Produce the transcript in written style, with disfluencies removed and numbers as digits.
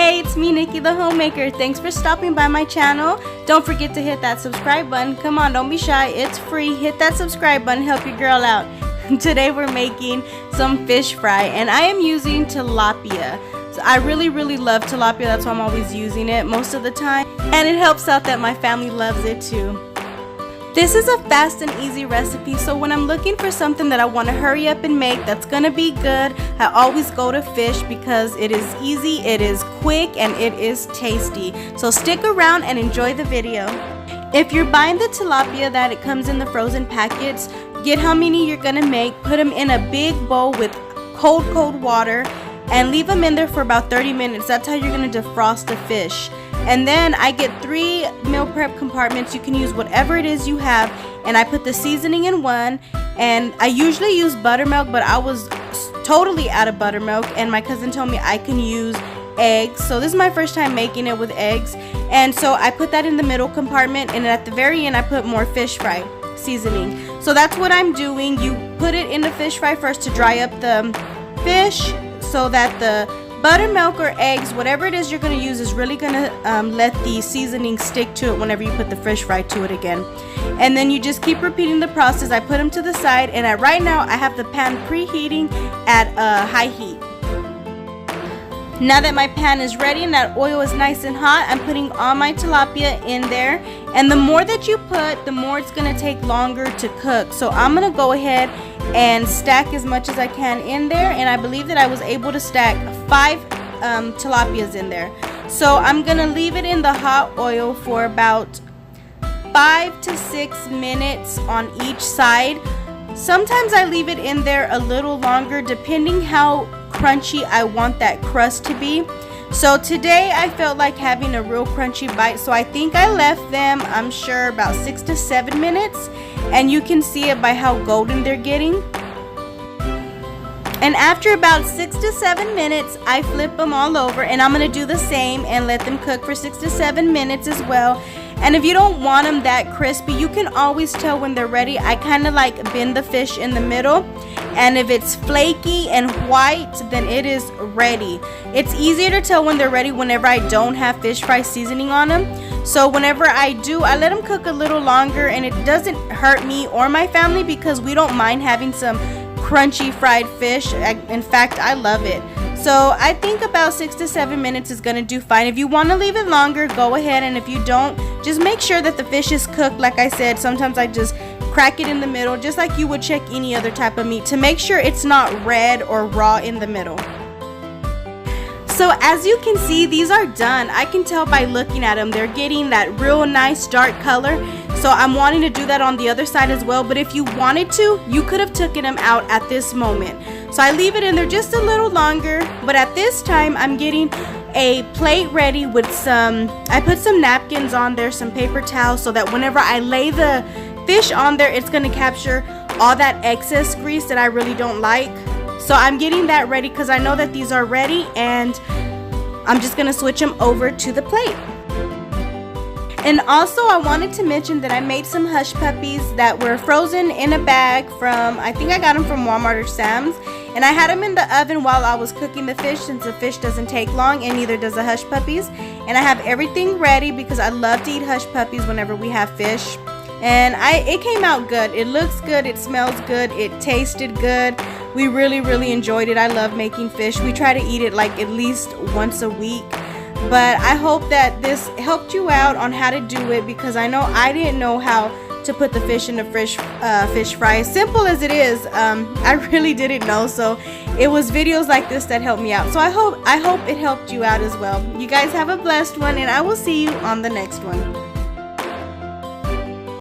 Hey, it's me, Nikki the Homemaker. Thanks for stopping by my channel. Don't forget to hit that subscribe button. Come on, don't be shy. It's free. Hit that subscribe button. Help your girl out. Today we're making some fish fry, and I am using tilapia. So I really love tilapia. That's why I'm always using it most of the time. And it helps out that my family loves it too. This is a fast and easy recipe, so when I'm looking for something that I want to hurry up and make that's gonna be good, I always go to fish because it is easy, it is quick, and it is tasty. So stick around and enjoy the video. If you're buying the tilapia that it comes in the frozen packets, get how many you're gonna make, put them in a big bowl with cold water, and leave them in there for about 30 minutes. That's how you're gonna defrost the fish. And then I get 3 meal prep compartments. You can use whatever it is you have, and I put the seasoning in one. And I usually use buttermilk, but I was totally out of buttermilk, and my cousin told me I can use eggs. So this is my first time making it with eggs, and so I put that in the middle compartment, and at the very end I put more fish fry seasoning. So that's what I'm doing. You put it in the fish fry first to dry up the fish, so that the buttermilk or eggs, whatever it is you're going to use, is really going to let the seasoning stick to it whenever you put the fish fry to it again. And then you just keep repeating the process. I put them to the side, and right now I have the pan preheating at high heat. Now that my pan is ready and that oil is nice and hot, I'm putting all my tilapia in there. And the more that you put, the more it's going to take longer to cook. So I'm going to go ahead and stack as much as I can in there, and I believe that I was able to stack 5 tilapias in there. So I'm gonna leave it in the hot oil for about 5 to 6 minutes on each side. Sometimes I leave it in there a little longer depending how crunchy I want that crust to be. So today I felt like having a real crunchy bite, so I think I left them, I'm sure, about 6 to 7 minutes, and you can see it by how golden they're getting. And after about 6 to 7 minutes, I flip them all over, and I'm going to do the same and let them cook for 6 to 7 minutes as well. And if you don't want them that crispy, you can always tell when they're ready. I kind of like bend the fish in the middle, and if it's flaky and white, then it is ready. It's easier to tell when they're ready whenever I don't have fish fry seasoning on them. So whenever I do, I let them cook a little longer, and it doesn't hurt me or my family because we don't mind having some crunchy fried fish. In fact, I love it. So I think about 6 to 7 minutes is going to do fine. If you want to leave it longer, go ahead, and if you don't, just make sure that the fish is cooked. Like I said, sometimes I just crack it in the middle, just like you would check any other type of meat, to make sure it's not red or raw in the middle. So as you can see, these are done. I can tell by looking at them, they're getting that real nice dark color. So I'm wanting to do that on the other side as well, but if you wanted to, you could have taken them out at this moment. So I leave it in there just a little longer, but at this time I'm getting a plate ready with I put some napkins on there, some paper towels, so that whenever I lay the fish on there, it's going to capture all that excess grease that I really don't like. So I'm getting that ready because I know that these are ready, and I'm just going to switch them over to the plate. And also I wanted to mention that I made some hush puppies that were frozen in a bag from, I think I got them from Walmart or Sam's, and I had them in the oven while I was cooking the fish, since the fish doesn't take long, and neither does the hush puppies. And I have everything ready because I love to eat hush puppies whenever we have fish. And it came out good. It looks good, it smells good, it tasted good. We really enjoyed it. I love making fish. We try to eat it like at least once a week. But I hope that this helped you out on how to do it, because I know I didn't know how to put the fish in the fish fry. As simple as it is, I really didn't know. So it was videos like this that helped me out. So I hope it helped you out as well. You guys have a blessed one, and I will see you on the next one.